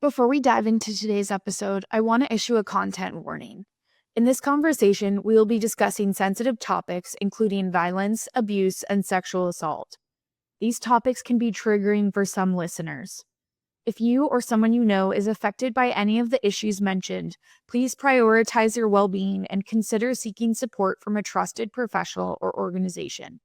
Before we dive into today's episode, I want to issue a content warning. In this conversation, we will be discussing sensitive topics, including violence, abuse, and sexual assault. These topics can be triggering for some listeners. If you or someone you know is affected by any of the issues mentioned, please prioritize your well-being and consider seeking support from a trusted professional or organization.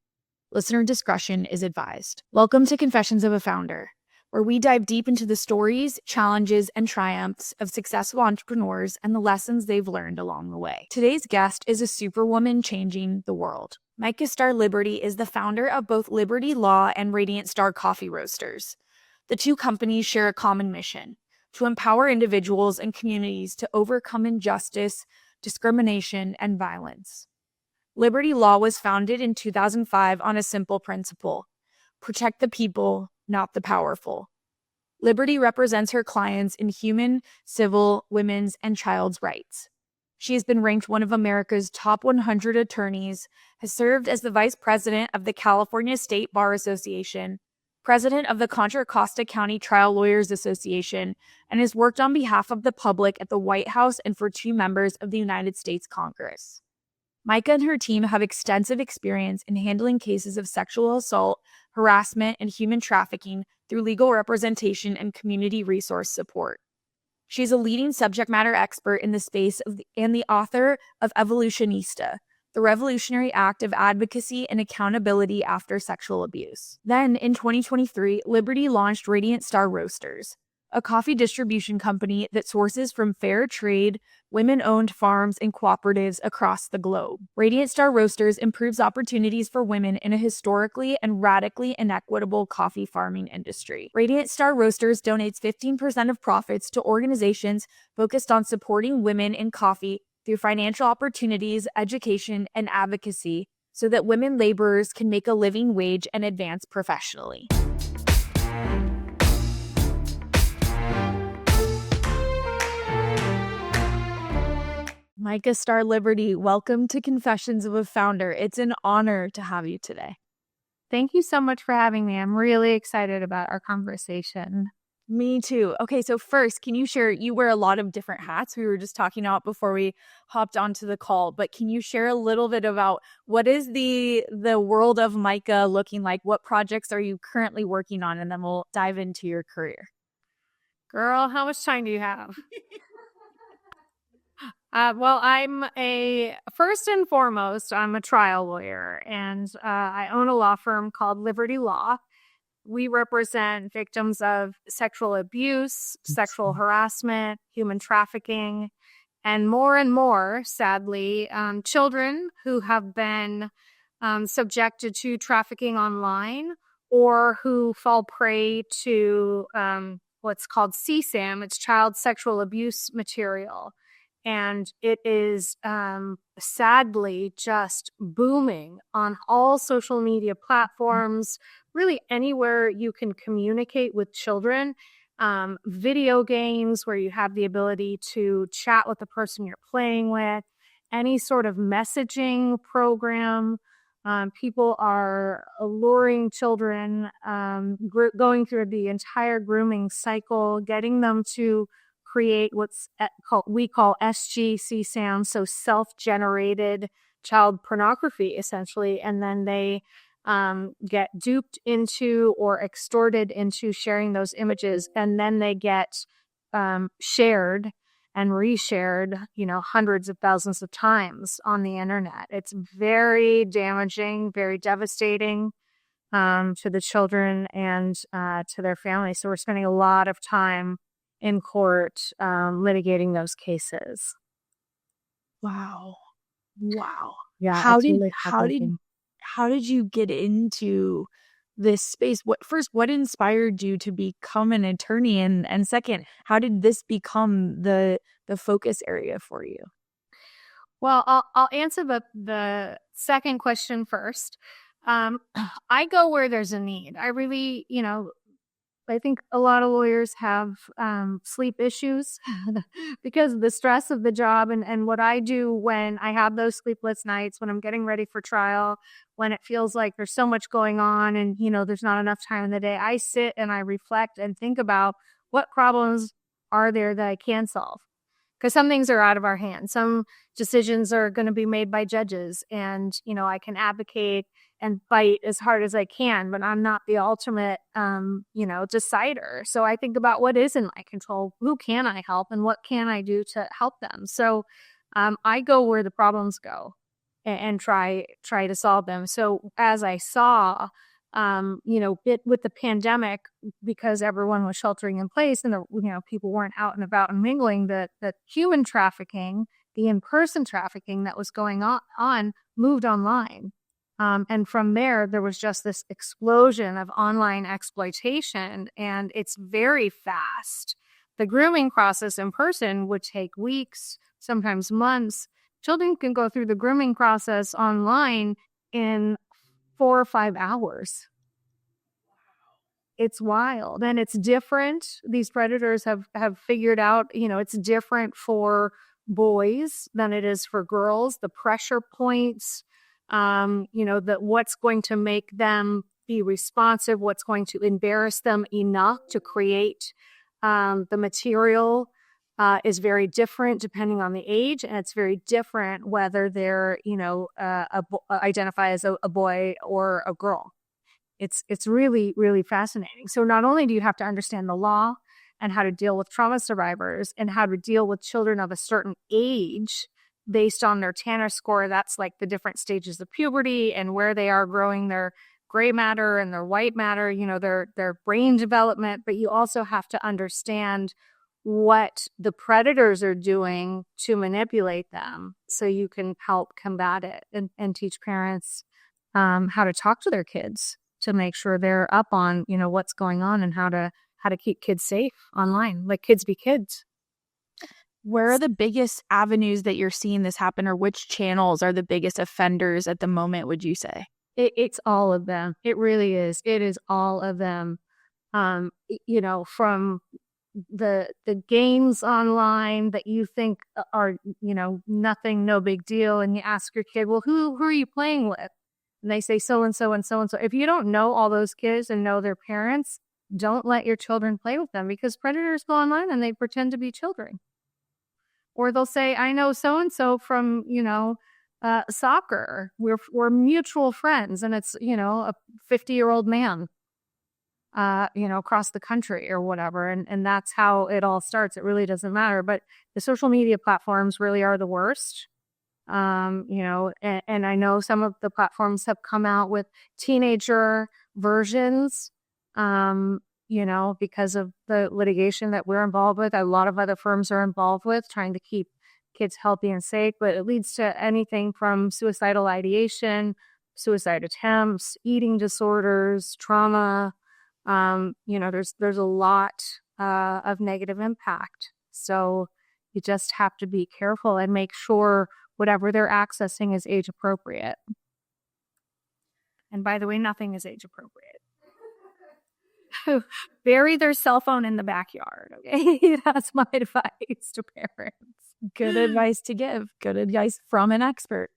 Listener discretion is advised. Welcome to Confessions of a Founder, where we dive deep into the stories, challenges, and triumphs of successful entrepreneurs and the lessons they've learned along the way. Today's guest is a superwoman changing the world. Micha Star Liberty is the founder of both Liberty Law and Radiant Star Coffee Roasters. The two companies share a common mission: to empower individuals and communities to overcome injustice, discrimination, and violence. Liberty Law was founded in 2005 on a simple principle: protect the people, not the powerful. Liberty represents her clients in human, civil, women's, and child's rights. She has been ranked one of America's top 100 attorneys, has served as the vice president of the California State Bar Association, president of the Contra Costa County Trial Lawyers Association, and has worked on behalf of the public at the White House and for 2 members of the United States Congress. Micha and her team have extensive experience in handling cases of sexual assault, harassment, and human trafficking through legal representation and community resource support. She is a leading subject matter expert in the space and the author of Evolutionista, the revolutionary act of advocacy and accountability after sexual abuse. Then, in 2023, Liberty launched Radiant Star Roasters, a coffee distribution company that sources from fair trade, women-owned farms, and cooperatives across the globe. Radiant Star Roasters improves opportunities for women in a historically and radically inequitable coffee farming industry. Radiant Star Roasters donates 15% of profits to organizations focused on supporting women in coffee through financial opportunities, education, and advocacy, so that women laborers can make a living wage and advance professionally. Micha Star Liberty, welcome to Confessions of a Founder. It's an honor to have you today. Thank you so much for having me. I'm really excited about our conversation. Me too. Okay, so first, can you share, you wear a lot of different hats. We were just talking about before we hopped onto the call, but can you share a little bit about what is the world of Micha looking like? What projects are you currently working on? And then we'll dive into your career. Girl, how much time do you have? Well, first and foremost, I'm a trial lawyer, and I own a law firm called Liberty Law. We represent victims of sexual abuse, sexual harassment, human trafficking, and more, sadly, children who have been subjected to trafficking online or who fall prey to what's called CSAM. It's child sexual abuse material. And it is sadly just booming on all social media platforms, really anywhere you can communicate with children. Video games where you have the ability to chat with the person you're playing with, any sort of messaging program. People are alluring children, going through the entire grooming cycle, getting them to create we call SGCSAM, so self-generated child pornography, essentially, and then they get duped into or extorted into sharing those images, and then they get shared and reshared, hundreds of thousands of times on the internet. It's very damaging, very devastating to the children and to their families. So we're spending a lot of time in court litigating those cases. Wow. Yeah. How did you get into this space? What inspired you to become an attorney? And second, how did this become the focus area for you? Well, I'll answer the second question first. I go where there's a need. I really, I think a lot of lawyers have sleep issues because of the stress of the job. And what I do when I have those sleepless nights, when I'm getting ready for trial, when it feels like there's so much going on and, there's not enough time in the day, I sit and I reflect and think about what problems are there that I can solve. Because some things are out of our hands. Some decisions are going to be made by judges. And, I can advocate and fight as hard as I can, but I'm not the ultimate, decider. So I think about what is in my control, who can I help, and what can I do to help them. So I go where the problems go and try to solve them. So as I saw, with the pandemic, because everyone was sheltering in place and people weren't out and about and mingling, the human trafficking, the in-person trafficking that was going on moved online. And from there was just this explosion of online exploitation, and it's very fast. The grooming process in person would take weeks, sometimes months. Children can go through the grooming process online in 4 or 5 hours. It's wild, and it's different. These predators have figured out, it's different for boys than it is for girls. The pressure points, that what's going to make them be responsive, what's going to embarrass them enough to create the material is very different depending on the age, and it's very different whether they're, identify as a boy or a girl. It's really, really fascinating. So not only do you have to understand the law and how to deal with trauma survivors and how to deal with children of a certain age based on their Tanner score, that's like the different stages of puberty and where they are growing their gray matter and their white matter, their brain development, but you also have to understand what the predators are doing to manipulate them so you can help combat it and teach parents how to talk to their kids to make sure they're up on, what's going on and how to keep kids safe online, like kids be kids. Where are the biggest avenues that you're seeing this happen, or which channels are the biggest offenders at the moment, would you say? It's all of them. It really is. It is all of them. From the games online that you think are, nothing, no big deal. And you ask your kid, well, who are you playing with? And they say so-and-so and so-and-so. If you don't know all those kids and know their parents, don't let your children play with them, because predators go online and they pretend to be children. Or they'll say, I know so-and-so from, soccer. We're mutual friends. And it's, a 50-year-old man, across the country or whatever. And that's how it all starts. It really doesn't matter. But the social media platforms really are the worst. And I know some of the platforms have come out with teenager versions, because of the litigation that we're involved with. A lot of other firms are involved with trying to keep kids healthy and safe, but it leads to anything from suicidal ideation, suicide attempts, eating disorders, trauma. There's a lot of negative impact. So you just have to be careful and make sure whatever they're accessing is age appropriate. And by the way, nothing is age appropriate. Bury their cell phone in the backyard. Okay, that's my advice to parents. Good advice to give. Good advice from an expert.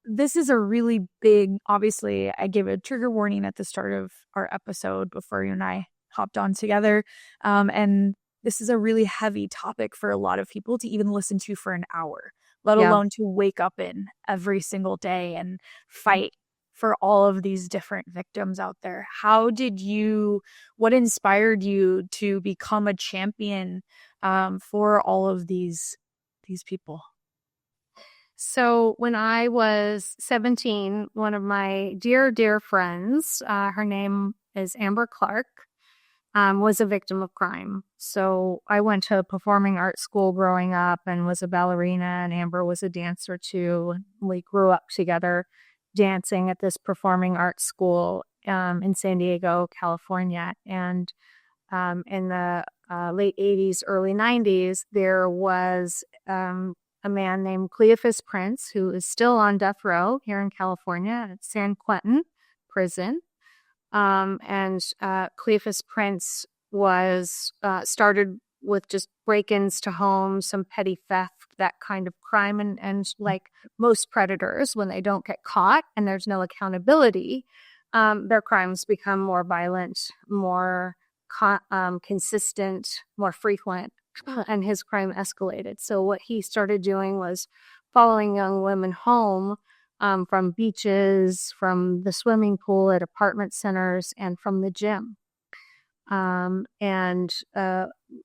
This is a really big, obviously, I gave a trigger warning at the start of our episode before you and I hopped on together. And this is a really heavy topic for a lot of people to even listen to for an hour, let alone to wake up in every single day and fight for all of these different victims out there. What inspired you to become a champion for all of these people? So when I was 17, one of my dear, dear friends, her name is Amber Clark, was a victim of crime. So I went to performing arts school growing up and was a ballerina, and Amber was a dancer too. We grew up together dancing at this performing arts school in San Diego, California. And in the late 80s, early 90s, there was a man named Cleophas Prince, who is still on death row here in California at San Quentin prison. Cleophas Prince was started with just break-ins to homes, some petty theft, that kind of crime. And like most predators, when they don't get caught and there's no accountability, their crimes become more violent, more consistent, more frequent, and his crime escalated. So what he started doing was following young women home from beaches, from the swimming pool at apartment centers, and from the gym.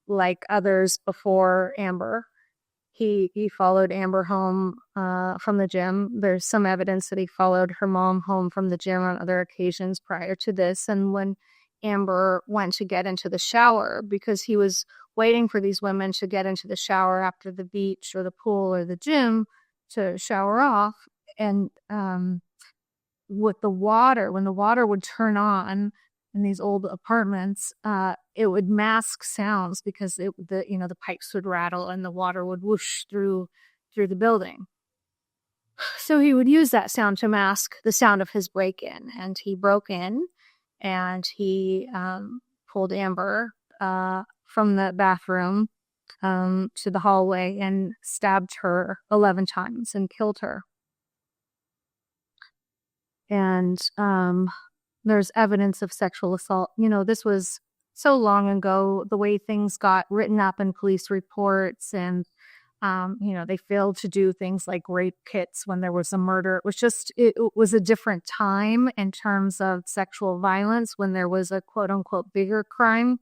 Like others before Amber, he followed Amber home from the gym. There's some evidence that he followed her mom home from the gym on other occasions prior to this. And when Amber went to get into the shower, because he was waiting for these women to get into the shower after the beach or the pool or the gym to shower off, and with the water, when the water would turn on in these old apartments, it would mask sounds because the pipes would rattle and the water would whoosh through the building. So he would use that sound to mask the sound of his break-in, and he broke in and he pulled Amber from the bathroom to the hallway and stabbed her 11 times and killed her. And there's evidence of sexual assault. This was so long ago, the way things got written up in police reports, and they failed to do things like rape kits when there was a murder. It was a different time in terms of sexual violence, when there was a quote unquote bigger crime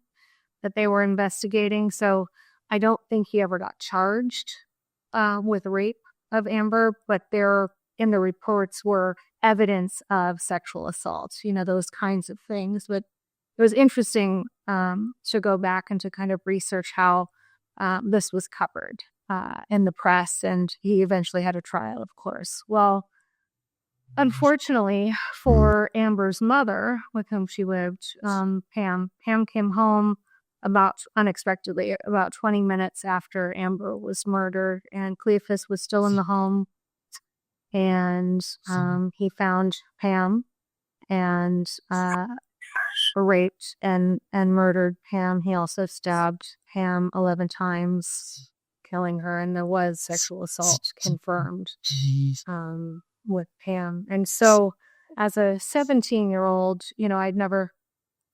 that they were investigating. So I don't think he ever got charged with rape of Amber, but there in the reports were evidence of sexual assault, those kinds of things. But it was interesting to go back and to kind of research how this was covered in the press, and he eventually had a trial, of course. Well, unfortunately for Amber's mother, with whom she lived, Pam came home unexpectedly about 20 minutes after Amber was murdered, and Cleophas was still in the home. And he found Pam and raped and murdered Pam. He also stabbed Pam 11 times, killing her, and there was sexual assault confirmed with Pam. And so as a 17-year-old, I'd never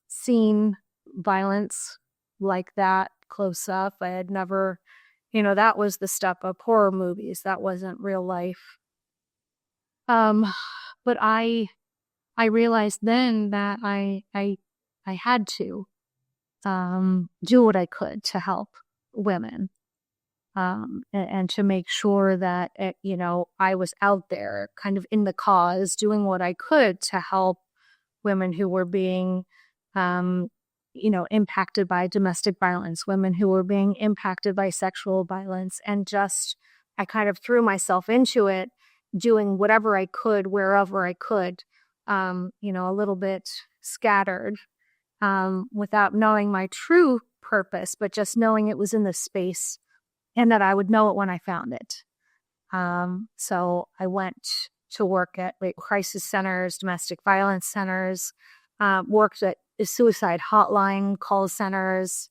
seen violence like that close up. I had never, that was the stuff of horror movies. That wasn't real life. But I realized then that I had to do what I could to help women, and to make sure that I was out there, kind of in the cause, doing what I could to help women who were being impacted by domestic violence, women who were being impacted by sexual violence, and I kind of threw myself into it, doing whatever I could, wherever I could, a little bit scattered, without knowing my true purpose, but just knowing it was in the space and that I would know it when I found it. So I went to work at crisis centers, domestic violence centers, worked at suicide hotline call centers.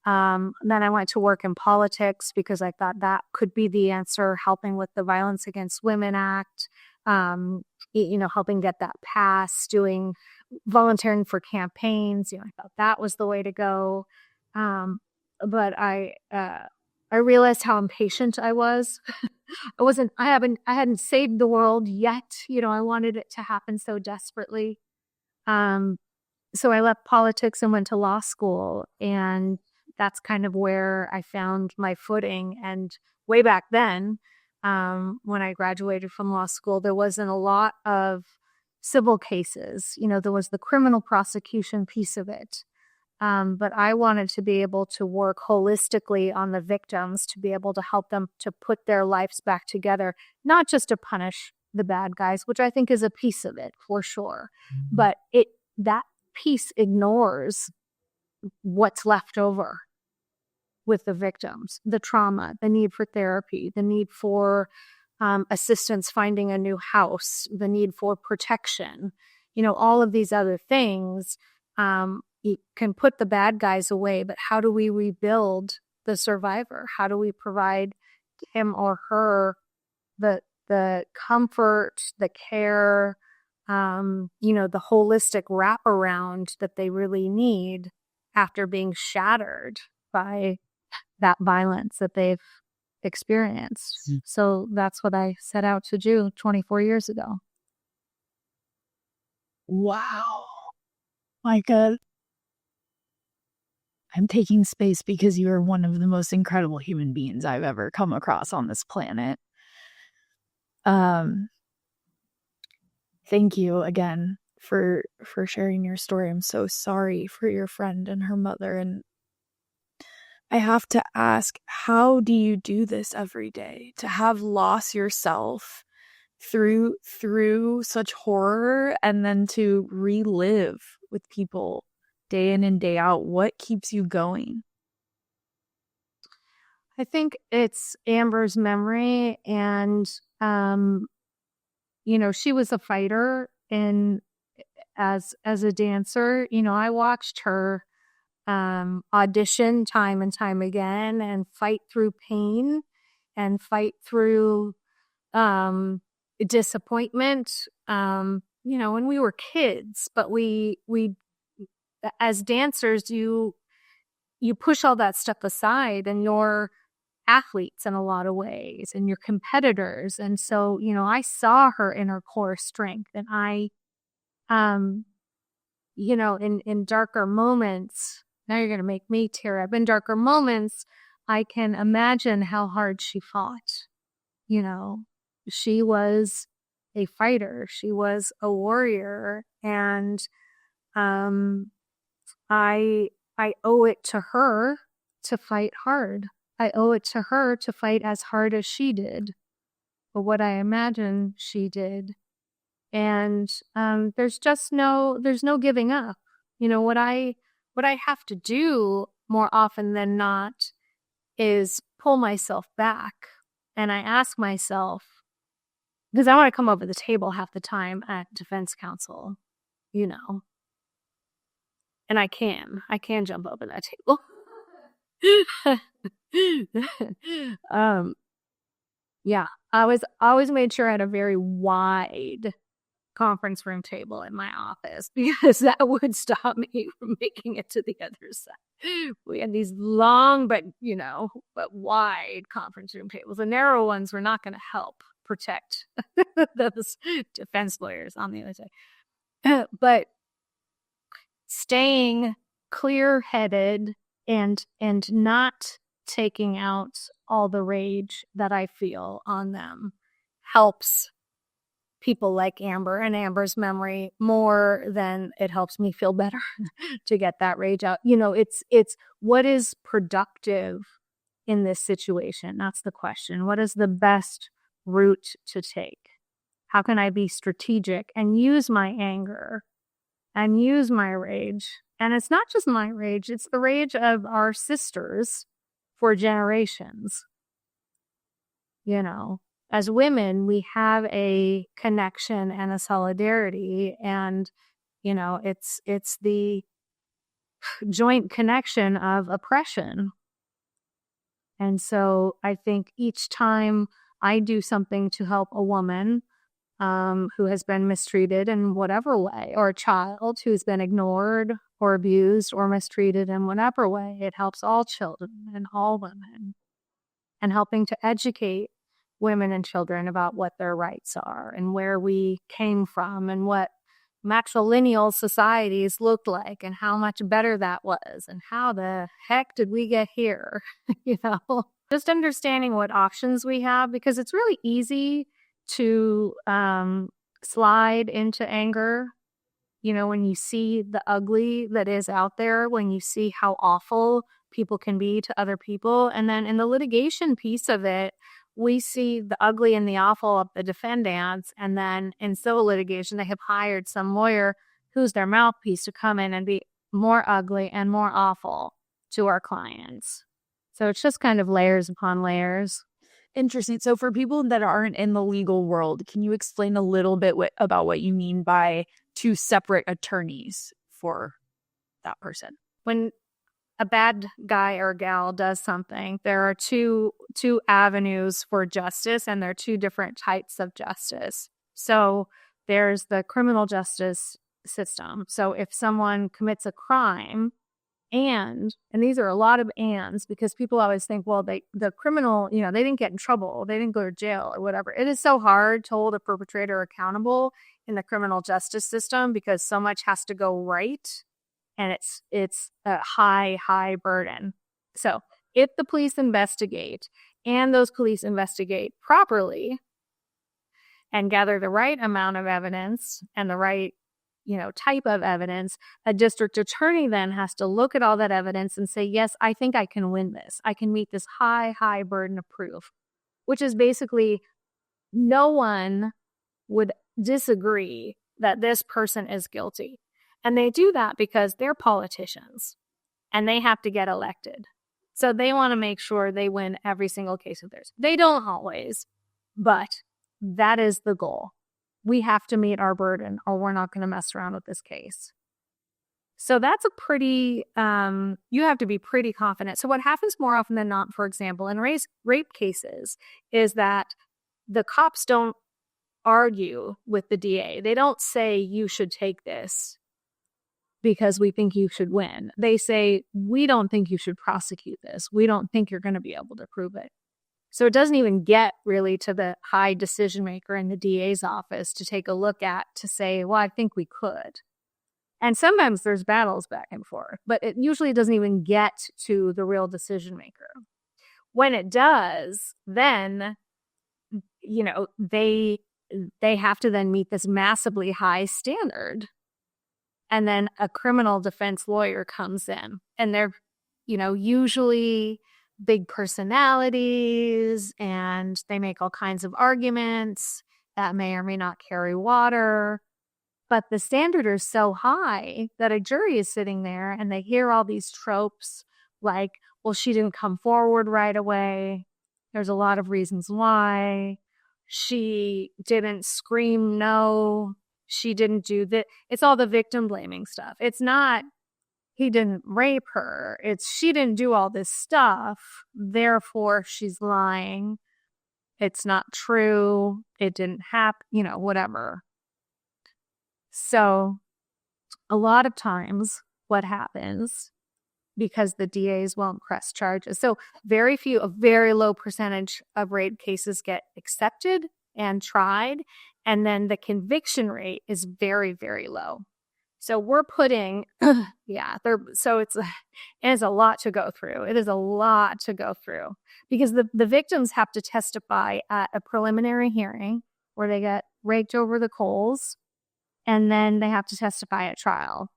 Then I went to work in politics because I thought that could be the answer, helping with the Violence Against Women Act, helping get that passed, volunteering for campaigns. I thought that was the way to go. But I realized how impatient I was. I hadn't saved the world yet. I wanted it to happen so desperately. So I left politics and went to law school, and that's kind of where I found my footing. And way back then, when I graduated from law school, there wasn't a lot of civil cases. There was the criminal prosecution piece of it. But I wanted to be able to work holistically on the victims, to be able to help them to put their lives back together, not just to punish the bad guys, which I think is a piece of it for sure. Mm-hmm. But that piece ignores what's left over. with the victims, the trauma, the need for therapy, the need for assistance finding a new house, the need for protection, all of these other things. You can put the bad guys away, but how do we rebuild the survivor? How do we provide him or her the comfort, the care, the holistic wraparound that they really need after being shattered by that violence that they've experienced? So that's what I set out to do 24 years ago. Wow. My God. I'm taking space because you are one of the most incredible human beings I've ever come across on this planet. Thank you again for sharing your story. I'm so sorry for your friend and her mother. And I have to ask, how do you do this every day? To have lost yourself through such horror and then to relive with people day in and day out. What keeps you going? I think it's Amber's memory, and she was a fighter, and as a dancer, I watched her audition time and time again and fight through pain and fight through disappointment, when we were kids. But we as dancers, you push all that stuff aside, and you're athletes in a lot of ways, and you're competitors. And so, I saw her inner core strength, and I, in darker moments, now you're going to make me tear up. In darker moments, I can imagine how hard she fought. She was a fighter. She was a warrior. And I owe it to her to fight hard. I owe it to her to fight as hard as she did, or what I imagine she did. And there's no giving up. What I have to do more often than not is pull myself back, and I ask myself, because I want to come over the table half the time at defense counsel, and I can jump over that table. Yeah, I always made sure I had a very wide conference room table in my office, because that would stop me from making it to the other side. We had these long but wide conference room tables. The narrow ones were not going to help protect those defense lawyers on the other side. But staying clear-headed and not taking out all the rage that I feel on them helps people like Amber and Amber's memory more than it helps me feel better to get that rage out. It's what is productive in this situation? That's the question. What is the best route to take? How can I be strategic and use my anger and use my rage? And it's not just my rage, it's the rage of our sisters for generations. As women, we have a connection and a solidarity, and it's the joint connection of oppression. And so I think each time I do something to help a woman who has been mistreated in whatever way, or a child who's been ignored or abused or mistreated in whatever way, it helps all children and all women. And helping to educate women and children about what their rights are and where we came from and what matrilineal societies looked like and how much better that was and how the heck did we get here. Just understanding what options we have, because it's really easy to slide into anger, when you see the ugly that is out there, when you see how awful people can be to other people. And then in the litigation piece of it, we see the ugly and the awful of the defendants. And then in civil litigation, they have hired some lawyer who's their mouthpiece to come in and be more ugly and more awful to our clients. So it's just kind of layers upon layers. Interesting. So for people that aren't in the legal world, can you explain a little bit about what you mean by two separate attorneys for that person? When a bad guy or gal does something, there are two avenues for justice, and there are two different types of justice. So there's the criminal justice system. So if someone commits a crime, and these are a lot of ands, because people always think, well, the criminal, they didn't get in trouble, they didn't go to jail or whatever. It is so hard to hold a perpetrator accountable in the criminal justice system because so much has to go right, and it's a high burden. So if the police investigate, and those police investigate properly and gather the right amount of evidence and the right type of evidence, a district attorney then has to look at all that evidence and say, yes, I think I can win this. I can meet this high burden of proof, which is basically no one would disagree that this person is guilty. And they do that because they're politicians and they have to get elected. So they want to make sure they win every single case of theirs. They don't always, but that is the goal. We have to meet our burden or we're not going to mess around with this case. So that's a pretty, you have to be pretty confident. So what happens more often than not, for example, in rape cases, is that the cops don't argue with the DA. They don't say, you should take this because we think you should win. They say, we don't think you should prosecute this. We don't think you're going to be able to prove it. So it doesn't even get really to the high decision maker in the DA's office to take a look at to say, well, I think we could. And sometimes there's battles back and forth, but it usually doesn't even get to the real decision maker. When it does, then, they have to then meet this massively high standard. And then a criminal defense lawyer comes in, and they're, usually big personalities, and they make all kinds of arguments that may or may not carry water. But the standard is so high that a jury is sitting there and they hear all these tropes like, well, she didn't come forward right away. There's a lot of reasons why. She didn't scream no. She didn't do that. It's all the victim blaming stuff. It's not he didn't rape her. It's she didn't do all this stuff. Therefore, she's lying. It's not true. It didn't happen, whatever. So a lot of times what happens, because the DAs won't press charges. So a very low percentage of rape cases get accepted and tried. And then the conviction rate is very, very low. So we're putting, so it's a lot to go through. It is a lot to go through because the victims have to testify at a preliminary hearing where they get raked over the coals, and then they have to testify at trial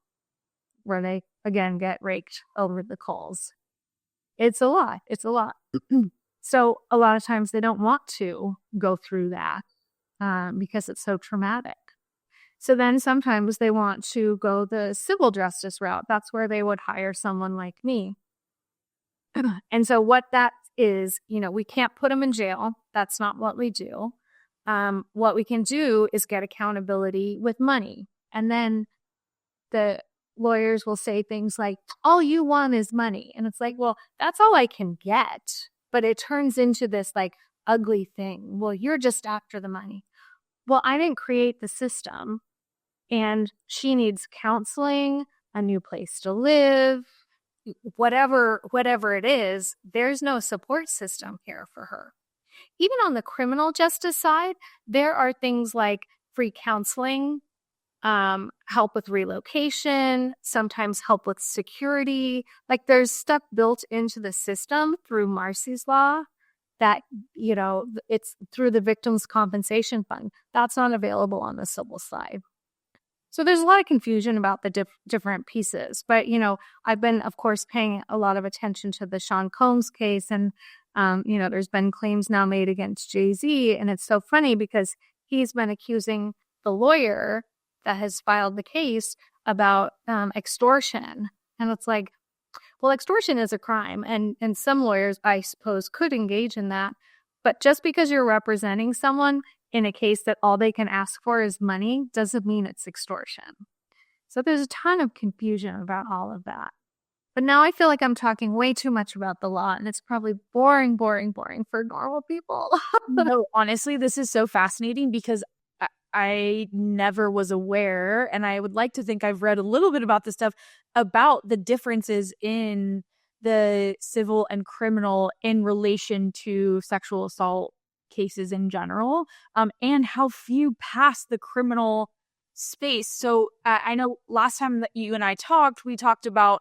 where they, again, get raked over the coals. It's a lot. So a lot of times they don't want to go through that because it's so traumatic. So then sometimes they want to go the civil justice route. That's where they would hire someone like me. And so what that is, we can't put them in jail. That's not what we do. What we can do is get accountability with money. And then the lawyers will say things like, all you want is money. And it's like, well, that's all I can get. But it turns into this like ugly thing. Well, you're just after the money. Well, I didn't create the system. And she needs counseling, a new place to live, whatever it is. There's no support system here for her. Even on the criminal justice side, there are things like free counseling, help with relocation, sometimes help with security. Like there's stuff built into the system through Marcy's Law that, it's through the Victims' Compensation Fund. That's not available on the civil side. So there's a lot of confusion about the different pieces. But, I've been, of course, paying a lot of attention to the Sean Combs case. And, there's been claims now made against Jay-Z. And it's so funny because he's been accusing the lawyer that has filed the case about extortion. And it's like, Well, extortion is a crime, and some lawyers, I suppose, could engage in that. But just because you're representing someone in a case that all they can ask for is money doesn't mean it's extortion. So there's a ton of confusion about all of that. But now I feel like I'm talking way too much about the law, and it's probably boring for normal people. No, honestly, this is so fascinating because I never was aware, and I would like to think I've read a little bit about this stuff, about the differences in the civil and criminal in relation to sexual assault cases in general, and how few pass the criminal space. So I know last time that you and I talked, we talked about,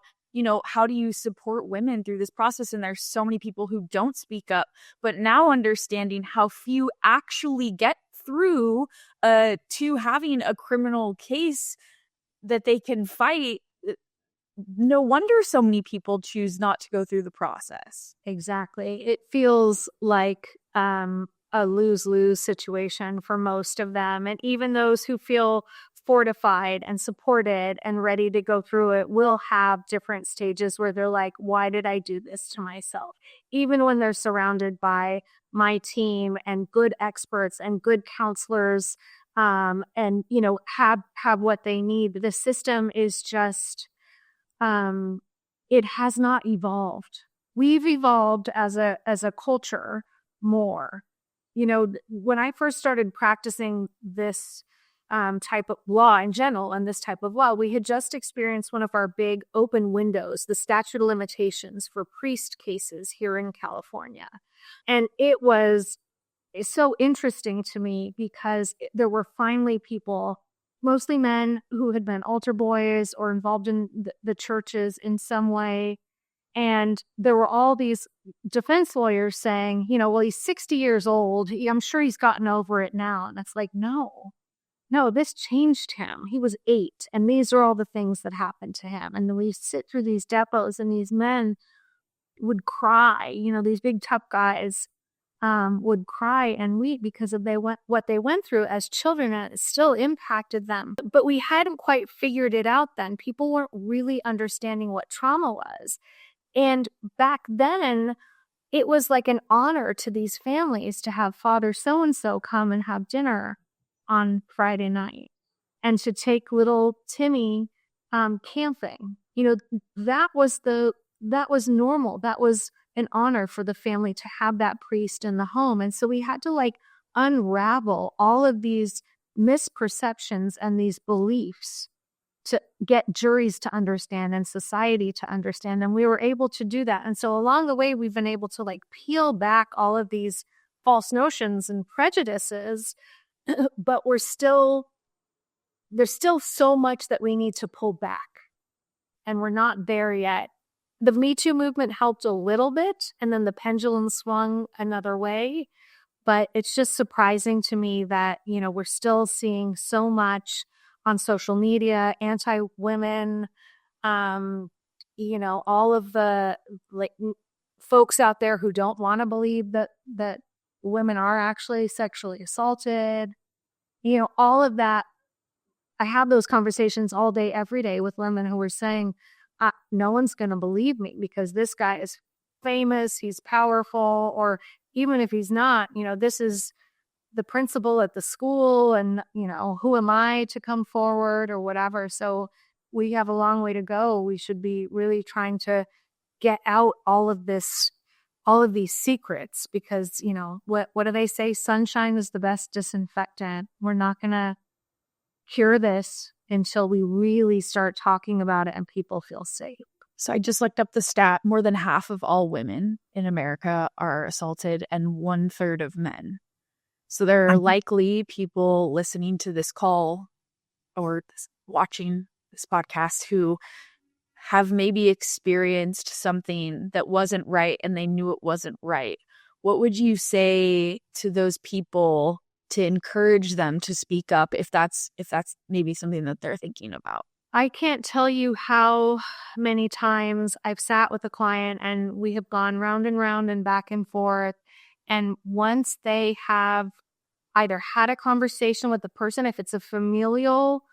how do you support women through this process? And there's so many people who don't speak up, but now understanding how few actually get through to having a criminal case that they can fight. No wonder so many people choose not to go through the process. Exactly. It feels like a lose-lose situation for most of them. And even those who feel fortified and supported and ready to go through it will have different stages where they're like, why did I do this to myself? Even when they're surrounded by my team and good experts and good counselors, and have what they need. The system is just it has not evolved. We've evolved as a culture more. When I first started practicing this type of law in general and this type of law, we had just experienced one of our big open windows, the statute of limitations for priest cases here in California. And it was so interesting to me because there were finally people, mostly men, who had been altar boys or involved in the churches in some way. And there were all these defense lawyers saying, well, he's 60 years old. I'm sure he's gotten over it now. And it's like, no, this changed him. He was 8. And these are all the things that happened to him. And then we sit through these depots and these men would cry, these big tough guys would cry and weep because of what they went through as children, and it still impacted them. But we hadn't quite figured it out then. People weren't really understanding what trauma was. And back then, it was like an honor to these families to have Father so-and-so come and have dinner on Friday night and to take little Timmy camping. That was normal. That was an honor for the family to have that priest in the home. And so we had to unravel all of these misperceptions and these beliefs to get juries to understand and society to understand. And we were able to do that. And so along the way, we've been able to peel back all of these false notions and prejudices, but there's still so much that we need to pull back. And we're not there yet. The Me Too movement helped a little bit, and then the pendulum swung another way. But it's just surprising to me that, we're still seeing so much on social media, anti-women, all of the folks out there who don't want to believe that women are actually sexually assaulted, all of that. I have those conversations all day, every day with women who are saying, no one's going to believe me because this guy is famous, he's powerful, or even if he's not, this is the principal at the school and, who am I to come forward or whatever. So we have a long way to go. We should be really trying to get out all of these secrets because, what do they say? Sunshine is the best disinfectant. We're not going to cure this until we really start talking about it and people feel safe. So I just looked up the stat. More than half of all women in America are assaulted and 1/3 of men. So there are likely people listening to this call or watching this podcast who have maybe experienced something that wasn't right and they knew it wasn't right. What would you say to those people to encourage them to speak up if that's maybe something that they're thinking about? I can't tell you how many times I've sat with a client and we have gone round and round and back and forth. And once they have either had a conversation with the person, if it's a familial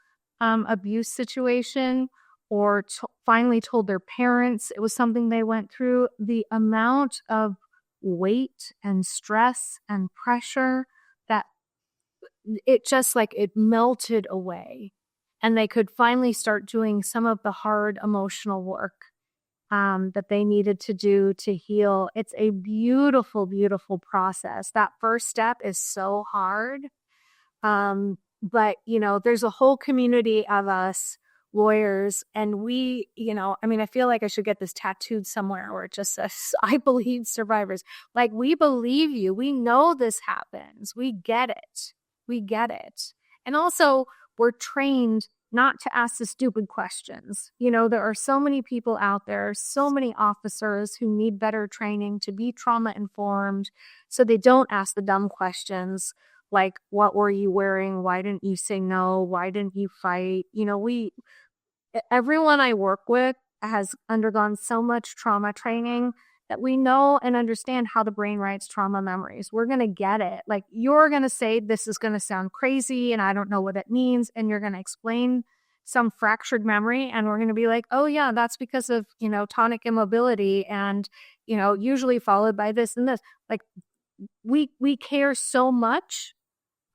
abuse situation, or finally told their parents it was something they went through, the amount of weight and stress and pressure that it just like it melted away. And they could finally start doing some of the hard emotional work that they needed to do to heal. It's a beautiful, beautiful process. That first step is so hard. But, there's a whole community of us lawyers, and we, I feel like I should get this tattooed somewhere where it just says, I believe survivors. Like, we believe you. We know this happens. We get it. We get it. And also, we're trained not to ask the stupid questions. There are so many people out there, so many officers who need better training to be trauma informed, so they don't ask the dumb questions like, what were you wearing? Why didn't you say no? Why didn't you fight? Everyone I work with has undergone so much trauma training that we know and understand how the brain writes trauma memories. We're going to get it. Like, you're going to say, this is going to sound crazy and I don't know what it means. And you're going to explain some fractured memory. And we're going to be like, oh yeah, that's because of, tonic immobility and, usually followed by this and this. Like, we care so much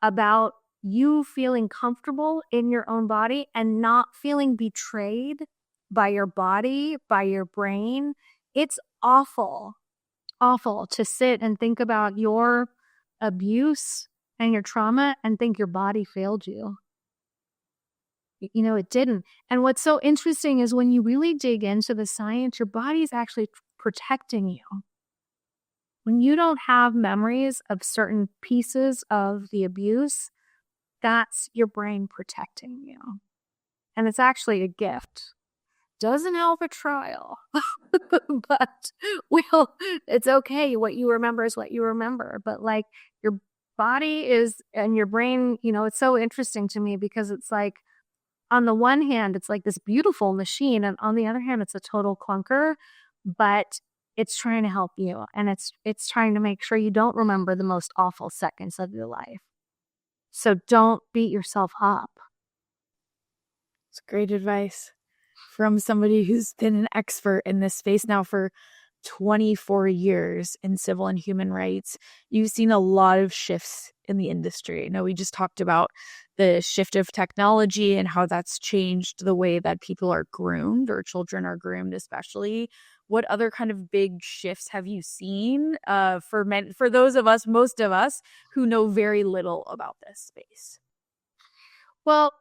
about you feeling comfortable in your own body and not feeling betrayed by your body, by your brain. It's awful, awful to sit and think about your abuse and your trauma and think your body failed you. It didn't. And what's so interesting is when you really dig into the science, your body's actually protecting you. When you don't have memories of certain pieces of the abuse, that's your brain protecting you. And it's actually a gift. Doesn't help a trial, but it's okay. What you remember is what you remember. But like, your body is, and your brain, it's so interesting to me because it's like, on the one hand, it's like this beautiful machine. And on the other hand, it's a total clunker, but it's trying to help you. And it's trying to make sure you don't remember the most awful seconds of your life. So don't beat yourself up. It's great advice from somebody who's been an expert in this space now for 24 years in civil and human rights. You've seen a lot of shifts in the industry. We just talked about the shift of technology and how that's changed the way that people are groomed, or children are groomed especially. What other kind of big shifts have you seen for those of us, most of us, who know very little about this space? Well,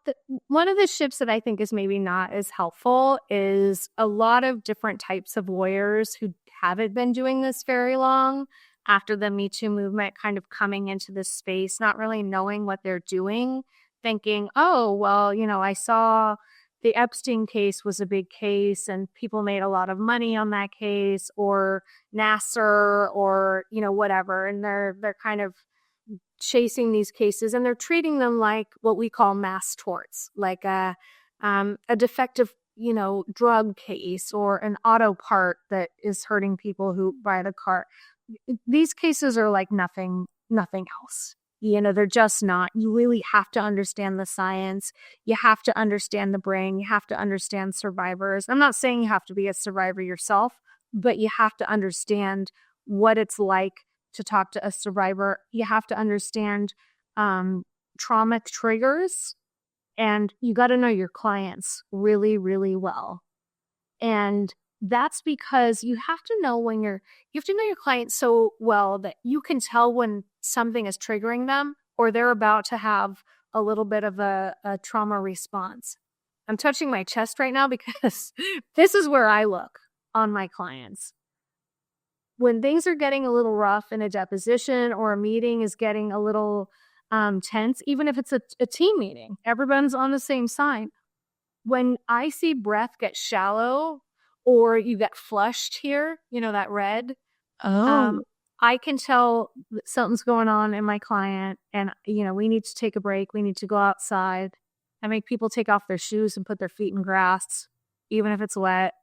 one of the shifts that I think is maybe not as helpful is a lot of different types of lawyers who haven't been doing this very long after the Me Too movement kind of coming into this space, not really knowing what they're doing, thinking, oh, well, I saw the Epstein case was a big case and people made a lot of money on that case, or Nassar, or, whatever. And they're kind of chasing these cases and they're treating them like what we call mass torts, like a defective, drug case or an auto part that is hurting people who buy the car. These cases are like nothing else. They're just not. You really have to understand the science. You have to understand the brain. You have to understand survivors. I'm not saying you have to be a survivor yourself, but you have to understand what it's like to talk to a survivor. You have to understand trauma triggers, and you got to know your clients really, really well. And that's because you have to know you have to know your clients so well that you can tell when something is triggering them or they're about to have a little bit of a trauma response. I'm touching my chest right now because this is where I look on my clients. When things are getting a little rough in a deposition or a meeting is getting a little tense, even if it's a team meeting, everyone's on the same side. When I see breath get shallow or you get flushed here, that red, I can tell something's going on in my client and, we need to take a break. We need to go outside. I make people take off their shoes and put their feet in grass, even if it's wet.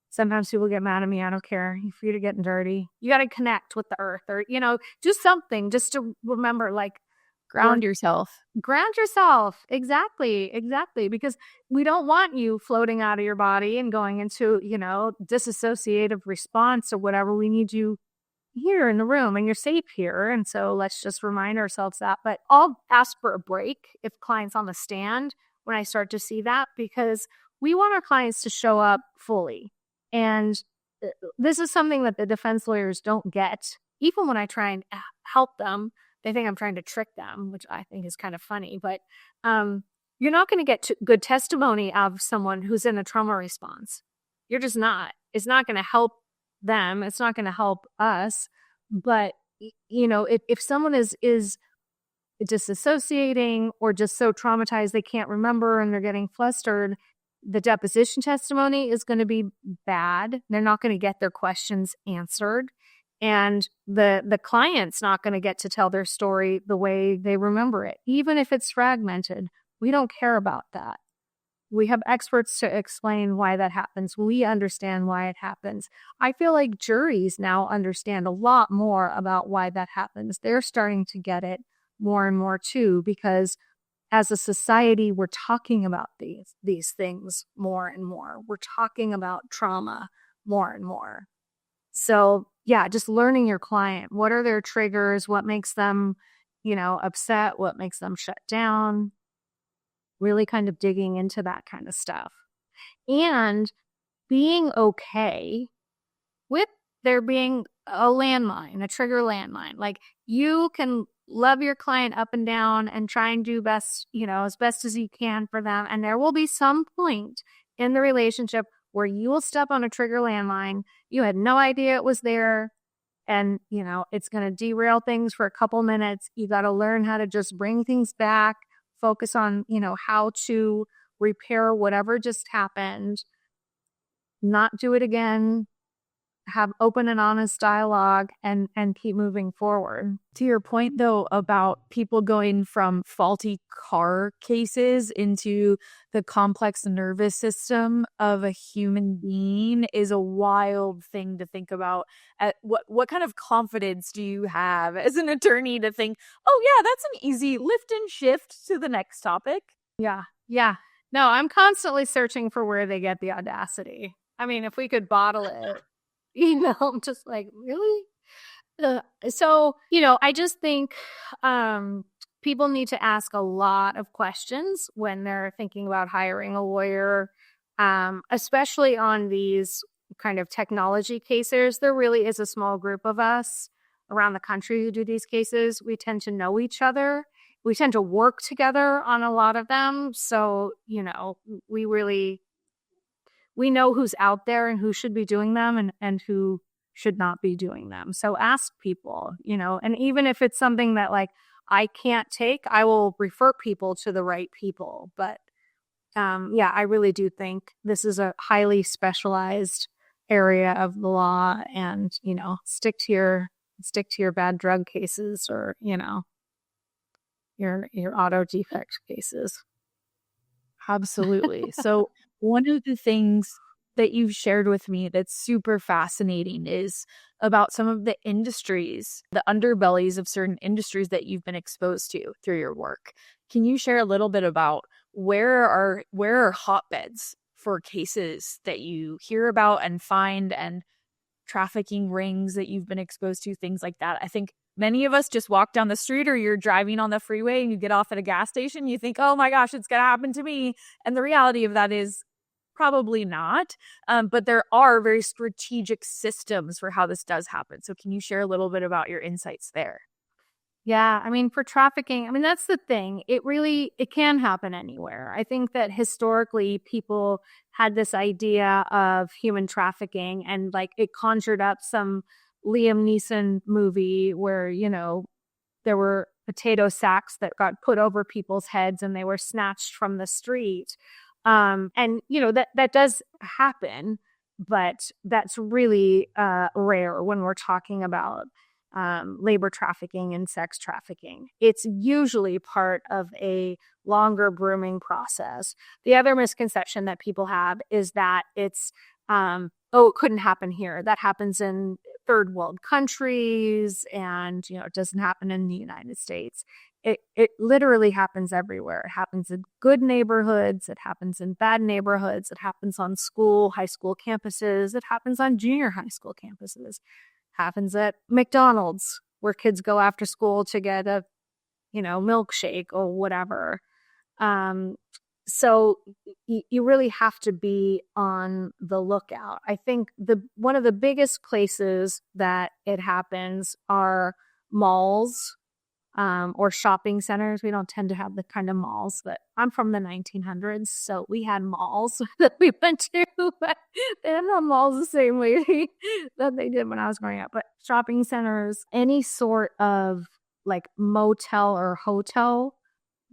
Sometimes people get mad at me. I don't care. You're free to get dirty. You got to connect with the earth or, do something just to remember, like, Ground yourself. Ground yourself. Exactly. Because we don't want you floating out of your body and going into, disassociative response or whatever. We need you here in the room and you're safe here. And so let's just remind ourselves that. But I'll ask for a break if clients on the stand when I start to see that, because we want our clients to show up fully. And this is something that the defense lawyers don't get. Even when I try and help them, they think I'm trying to trick them, which I think is kind of funny. But you're not going to get good testimony of someone who's in a trauma response. You're just not. It's not going to help them. It's not going to help us. But, if someone is disassociating or just so traumatized they can't remember and they're getting flustered, the deposition testimony is going to be bad. They're not going to get their questions answered. And the client's not going to get to tell their story the way they remember it, even if it's fragmented. We don't care about that. We have experts to explain why that happens. We understand why it happens. I feel like juries now understand a lot more about why that happens. They're starting to get it more and more too, because as a society, we're talking about these things more and more. We're talking about trauma more and more. So yeah, just learning your client. What are their triggers? What makes them, upset? What makes them shut down? Really kind of digging into that kind of stuff. And being okay with there being a landmine, a trigger landmine. Like, you can love your client up and down and try and do best, as best as you can for them. And there will be some point in the relationship where you will step on a trigger landmine. You had no idea it was there. And, it's going to derail things for a couple minutes. You got to learn how to just bring things back, focus on, how to repair whatever just happened, not do it again, have open and honest dialogue, and keep moving forward. To your point, though, about people going from faulty car cases into the complex nervous system of a human being is a wild thing to think about. What kind of confidence do you have as an attorney to think, oh, yeah, that's an easy lift and shift to the next topic? Yeah. No, I'm constantly searching for where they get the audacity. I mean, if we could bottle it, I'm just like, really? So, I just think people need to ask a lot of questions when they're thinking about hiring a lawyer, especially on these kind of technology cases. There really is a small group of us around the country who do these cases. We tend to know each other. We tend to work together on a lot of them. So, we know who's out there and who should be doing them and who should not be doing them. So ask people, and even if it's something that like I can't take, I will refer people to the right people. But I really do think this is a highly specialized area of the law, and stick to your bad drug cases or your auto defect cases. Absolutely. So one of the things that you've shared with me that's super fascinating is about some of the industries, the underbellies of certain industries that you've been exposed to through your work. Can you share a little bit about where are hotbeds for cases that you hear about and find, and trafficking rings that you've been exposed to, things like that? I think many of us just walk down the street, or you're driving on the freeway and you get off at a gas station, you think, oh my gosh, it's going to happen to me. And the reality of that is probably not. But there are very strategic systems for how this does happen. So can you share a little bit about your insights there? Yeah, I mean, for trafficking, that's the thing. It can happen anywhere. I think that historically people had this idea of human trafficking, and like it conjured up some Liam Neeson movie where, there were potato sacks that got put over people's heads and they were snatched from the street. And, that does happen, but that's really rare when we're talking about labor trafficking and sex trafficking. It's usually part of a longer grooming process. The other misconception that people have is that it's, it couldn't happen here. That happens in third world countries, and, it doesn't happen in the United States. it literally happens everywhere. It happens in good neighborhoods. It happens in bad neighborhoods. It happens on high school campuses. It happens on junior high school campuses. It happens at McDonald's, where kids go after school to get a, milkshake or whatever. So you really have to be on the lookout. I think one of the biggest places that it happens are malls, or shopping centers. We don't tend to have the kind of malls that I'm from the 1900s, so we had malls that we went to, but they didn't have malls the same way that they did when I was growing up. But shopping centers, any sort of like motel or hotel,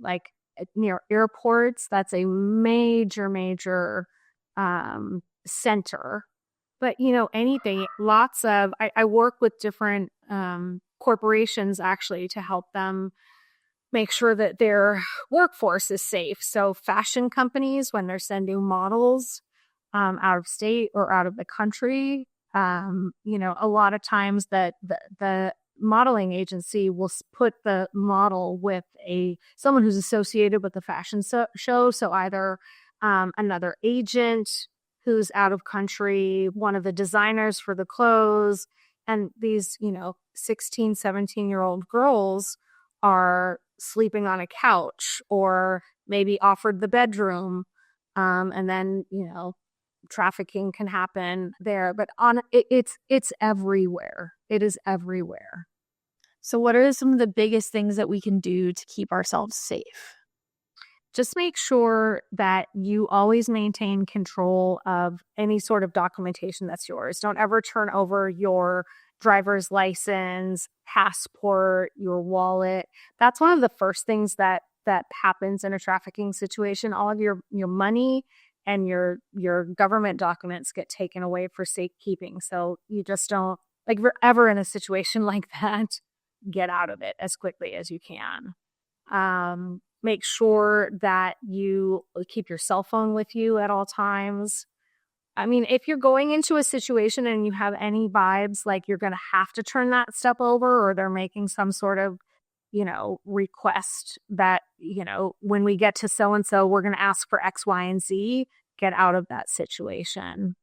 like near airports, that's a major center. But anything, I work with different corporations actually to help them make sure that their workforce is safe. So fashion companies, when they're sending models out of state or out of the country, a lot of times that the modeling agency will put the model with someone who's associated with the fashion show. So either another agent who's out of country, one of the designers for the clothes, and these, 16, 17-year-old girls are sleeping on a couch or maybe offered the bedroom. And then, trafficking can happen there, but it's everywhere. It is everywhere. So what are some of the biggest things that we can do to keep ourselves safe? Just make sure that you always maintain control of any sort of documentation that's yours. Don't ever turn over your driver's license, passport, your wallet. That's one of the first things that happens in a trafficking situation. All of your money and your government documents get taken away for safekeeping. So you just don't, like, if you're ever in a situation like that, get out of it as quickly as you can. Make sure that you keep your cell phone with you at all times. I mean, if you're going into a situation and you have any vibes like you're going to have to turn that stuff over, or they're making some sort of, request that, when we get to so-and-so, we're going to ask for X, Y, and Z, get out of that situation.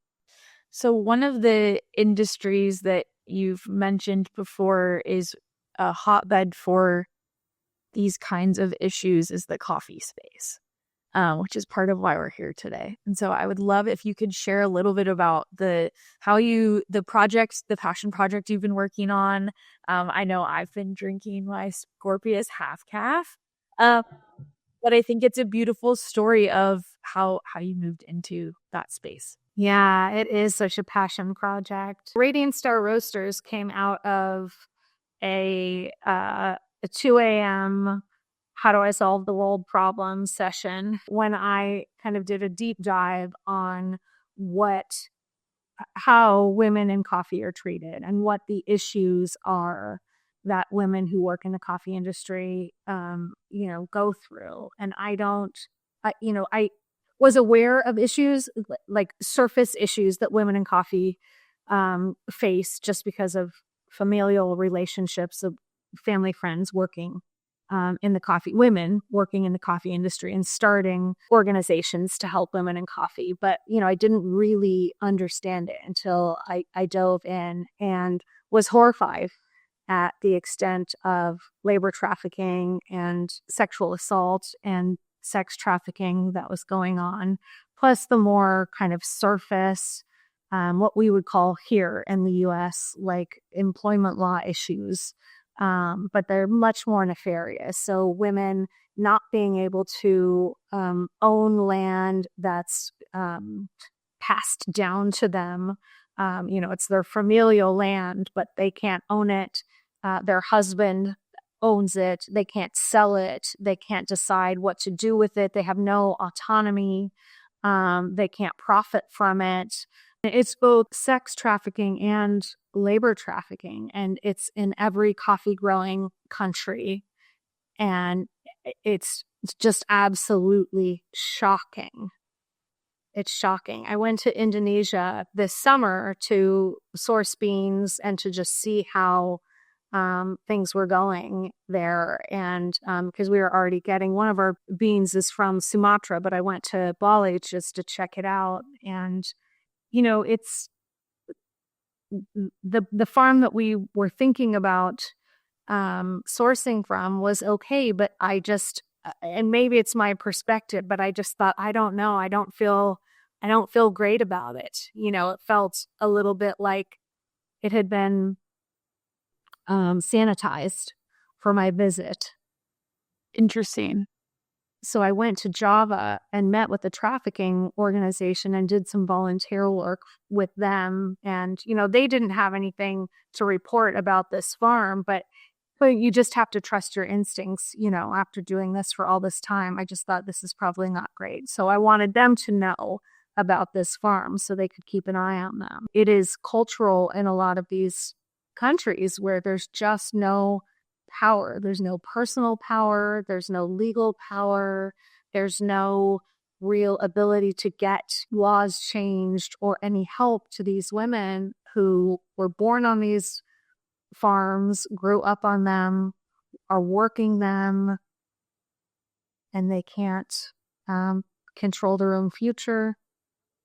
So one of the industries that you've mentioned before is a hotbed for these kinds of issues is the coffee space, which is part of why we're here today. And so I would love if you could share a little bit about the passion project you've been working on. I know I've been drinking my Scorpius half calf, but I think it's a beautiful story of how you moved into that space. Yeah, it is such a passion project. Radiant Star Roasters came out of a 2 a.m. how do I solve the world problem session when I kind of did a deep dive on how women in coffee are treated and what the issues are that women who work in the coffee industry, go through. And I was aware of issues, like surface issues that women in coffee face just because of familial relationships of family friends working women working in the coffee industry and starting organizations to help women in coffee. But, I didn't really understand it until I dove in and was horrified at the extent of labor trafficking and sexual assault and sex trafficking that was going on, plus the more kind of surface, what we would call here in the US, like employment law issues. But they're much more nefarious. So women not being able to own land that's passed down to them. It's their familial land, but they can't own it. Their husband owns it. They can't sell it. They can't decide what to do with it. They have no autonomy. They can't profit from it. It's both sex trafficking and labor trafficking, and it's in every coffee growing country. And it's just absolutely shocking. It's shocking. I went to Indonesia this summer to source beans and to just see how things were going there. And because we were already getting, one of our beans is from Sumatra, but I went to Bali just to check it out. And, it's the farm that we were thinking about sourcing from was okay, but I just, and maybe it's my perspective, but I just thought, I don't know. I don't feel great about it. It felt a little bit like it had been sanitized for my visit. Interesting. So I went to Java and met with the trafficking organization and did some volunteer work with them. And, they didn't have anything to report about this farm, but you just have to trust your instincts, after doing this for all this time. I just thought this is probably not great. So I wanted them to know about this farm so they could keep an eye on them. It is cultural in a lot of these countries where there's just no power. There's no personal power. There's no legal power. There's no real ability to get laws changed or any help to these women who were born on these farms, grew up on them, are working them, and they can't control their own future.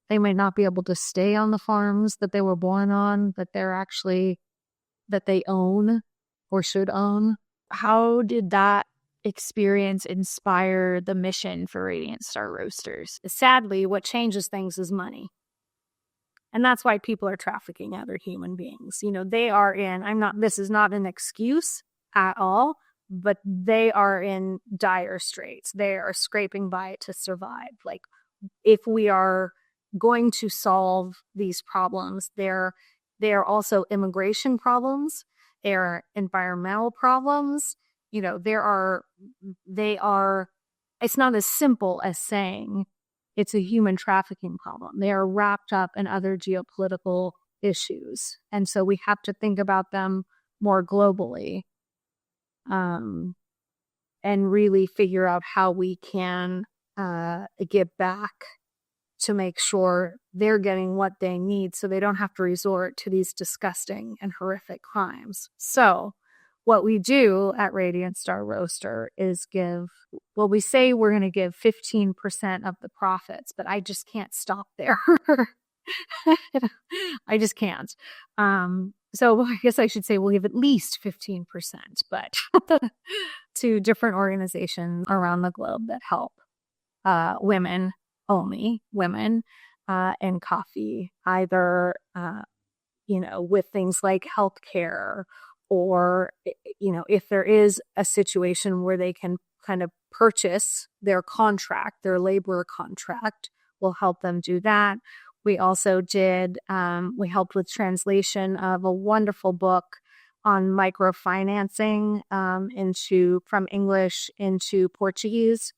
They may not be able to stay on the farms that they were born on, that they own or should own. How did that experience inspire the mission for Radiant Star Roasters? Sadly, what changes things is money. And that's why people are trafficking other human beings. They are this is not an excuse at all, but they are in dire straits. They are scraping by to survive. Like, if we are going to solve these problems, they are also immigration problems. They are environmental problems. They are, it's not as simple as saying it's a human trafficking problem. They are wrapped up in other geopolitical issues. And so we have to think about them more globally, and really figure out how we can give back to make sure they're getting what they need so they don't have to resort to these disgusting and horrific crimes. So what we do at Radiant Star Roaster is we say we're going to give 15% of the profits, but I just can't stop there. I just can't. So I guess I should say we'll give at least 15%, but to different organizations around the globe that help women, only women, in coffee, either, with things like healthcare, or, if there is a situation where they can kind of purchase their labor contract, we'll help them do that. We also we helped with translation of a wonderful book on microfinancing from English into Portuguese.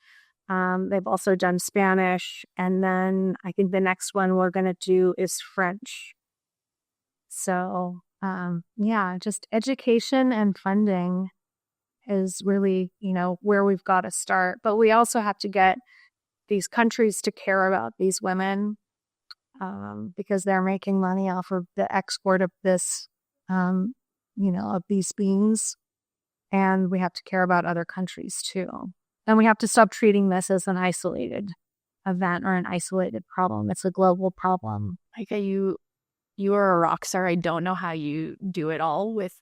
They've also done Spanish. And then I think the next one we're going to do is French. So, just education and funding is really, where we've got to start. But we also have to get these countries to care about these women, because they're making money off of the export of this, of these beans. And we have to care about other countries too. And we have to stop treating this as an isolated event or an isolated problem. It's a global problem. Like, you are a rock star. I don't know how you do it all with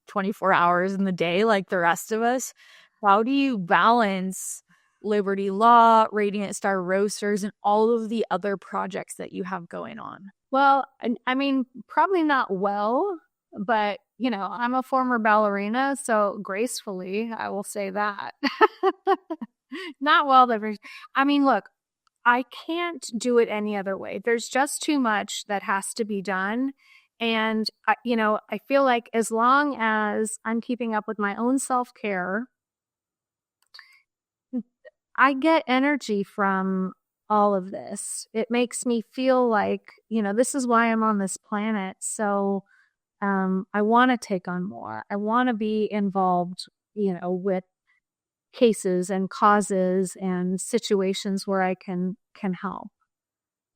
24 hours in the day like the rest of us. How do you balance Liberty Law, Radiant Star Roasters, and all of the other projects that you have going on? Well, I mean, probably not well, but, I'm a former ballerina, so gracefully, I will say that. Not well. I mean, look, I can't do it any other way. There's just too much that has to be done. And, I feel like as long as I'm keeping up with my own self-care, I get energy from all of this. It makes me feel like, this is why I'm on this planet. So I want to take on more. I want to be involved, with cases and causes and situations where I can help.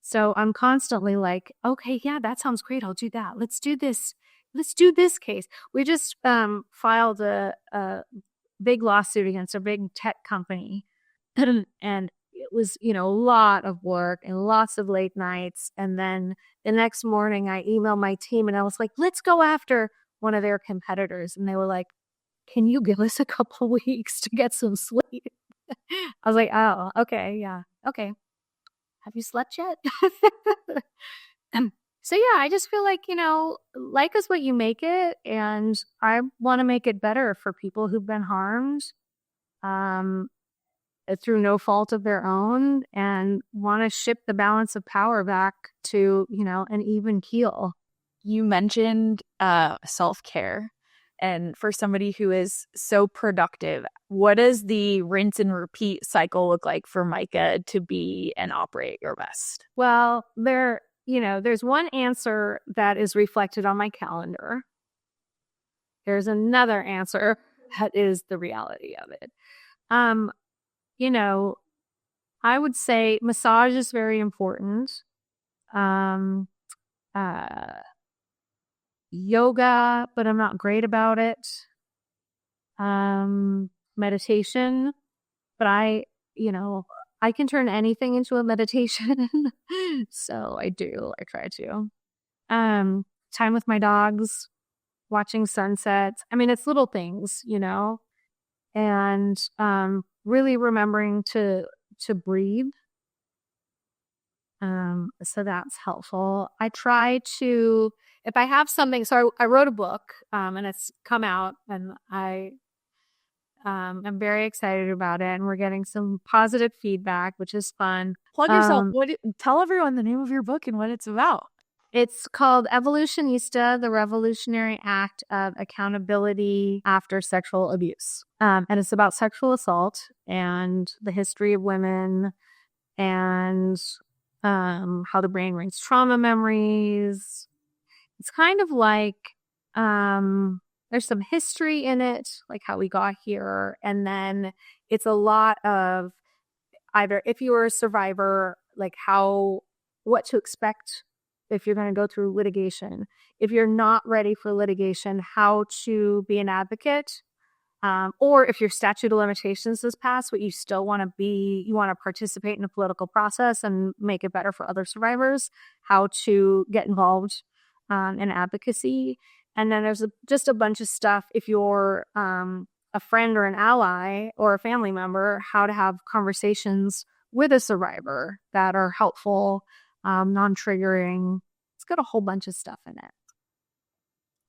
So I'm constantly like, okay, yeah, that sounds great. I'll do that. Let's do this, let's do this case. We just filed a big lawsuit against a big tech company. And it was, a lot of work and lots of late nights. And then the next morning I emailed my team and I was like, let's go after one of their competitors. And they were like, can you give us a couple weeks to get some sleep? I was like, oh, okay. Yeah. Okay. Have you slept yet? So yeah, I just feel like, like is what you make it. And I want to make it better for people who've been harmed. Through no fault of their own, and want to shift the balance of power back to, an even keel. You mentioned self-care. And for somebody who is so productive, what does the rinse and repeat cycle look like for Micha to be and operate your best? Well, there's one answer that is reflected on my calendar. There's another answer that is the reality of it. I would say massage is very important. Yoga, but I'm not great about it. Meditation, but I can turn anything into a meditation. So I try to. Time with my dogs, watching sunsets. I mean, it's little things, and really remembering to breathe. So that's helpful. I try to, if I have something, so I wrote a book, and it's come out, and I'm very excited about it, and we're getting some positive feedback, which is fun. Plug yourself. Tell everyone the name of your book and what it's about. It's called Evolutionista, the Revolutionary Act of Accountability After Sexual Abuse. And it's about sexual assault and the history of women and how the brain rings trauma memories. It's kind of like there's some history in it, like how we got here. And then it's a lot of either if you were a survivor, like what to expect if you're going to go through litigation. If you're not ready for litigation, how to be an advocate. Or if your statute of limitations is passed, but you still want to participate in a political process and make it better for other survivors, how to get involved in advocacy. And then there's just a bunch of stuff if you're a friend or an ally or a family member, how to have conversations with a survivor that are helpful, non-triggering. It's got a whole bunch of stuff in it.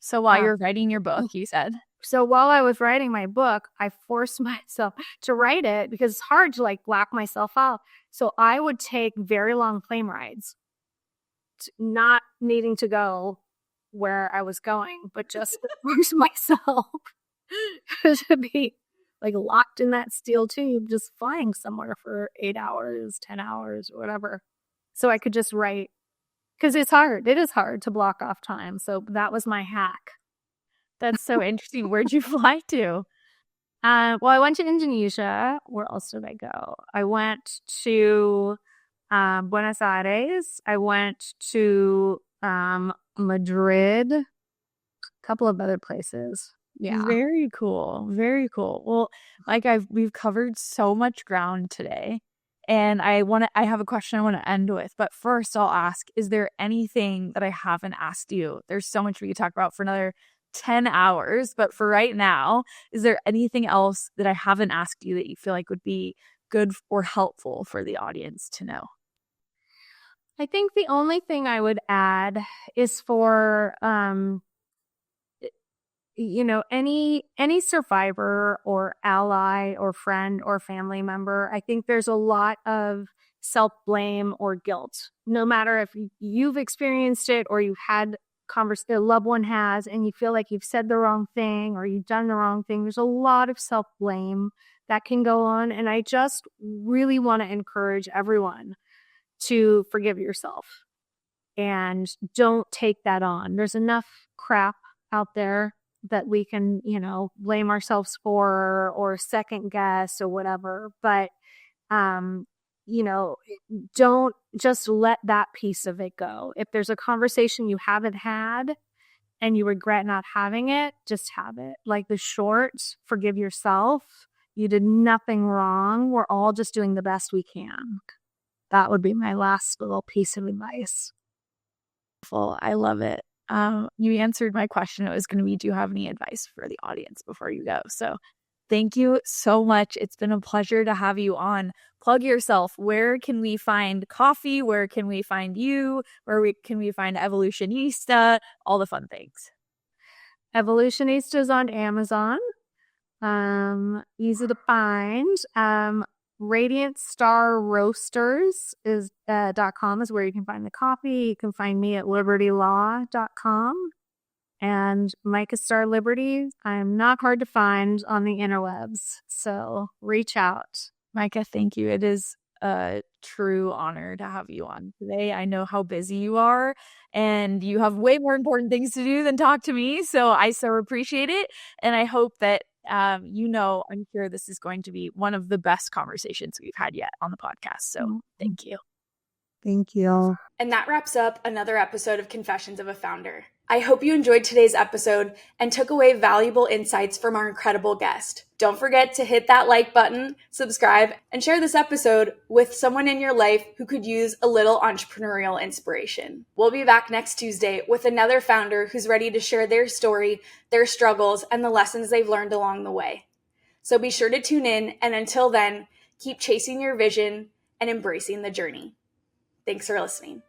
So while you're writing your book, you said? So while I was writing my book, I forced myself to write it because it's hard to block myself out. So I would take very long plane rides, not needing to go where I was going, but just force myself to be locked in that steel tube, just flying somewhere for 8 hours, 10 hours, or whatever. So I could just write, because it's hard. It is hard to block off time. So that was my hack. That's so interesting. Where'd you fly to? Well, I went to Indonesia. Where else did I go? I went to Buenos Aires. I went to Madrid. A couple of other places. Yeah. Very cool. Very cool. Well, we've covered so much ground today. And I have a question I want to end with. But first I'll ask, is there anything that I haven't asked you? There's so much we could talk about for another 10 hours. But for right now, is there anything else that I haven't asked you that you feel like would be good or helpful for the audience to know? I think the only thing I would add is for, any survivor or ally or friend or family member. I think there's a lot of self-blame or guilt, no matter if you've experienced it or you've had a loved one has, and you feel like you've said the wrong thing or you've done the wrong thing. There's a lot of self-blame that can go on. And I just really want to encourage everyone to forgive yourself and don't take that on. There's enough crap out there that we can, blame ourselves for or second guess or whatever. But, don't just let that piece of it go. If there's a conversation you haven't had and you regret not having it, just have it. Like the short, forgive yourself. You did nothing wrong. We're all just doing the best we can. That would be my last little piece of advice. I love it. You answered my question. It was going to be, do you have any advice for the audience before you go? So thank you so much. It's been a pleasure to have you on. Plug yourself. Where can we find coffee? Where can we find you? Can we find Evolutionista? All the fun things. Evolutionista is on Amazon. Easy to find. Radiant Star Roasters is .com is where you can find the coffee. You can find me at libertylaw.com. And Micha Star Liberty, I'm not hard to find on the interwebs. So reach out. Micha, thank you. It is a true honor to have you on today. I know how busy you are, and you have way more important things to do than talk to me. So I so appreciate it. And I hope that I'm sure this is going to be one of the best conversations we've had yet on the podcast. So thank you. Thank you. And that wraps up another episode of Confessions of a Founder. I hope you enjoyed today's episode and took away valuable insights from our incredible guest. Don't forget to hit that like button, subscribe, and share this episode with someone in your life who could use a little entrepreneurial inspiration. We'll be back next Tuesday with another founder who's ready to share their story, their struggles, and the lessons they've learned along the way. So be sure to tune in, and until then, keep chasing your vision and embracing the journey. Thanks for listening.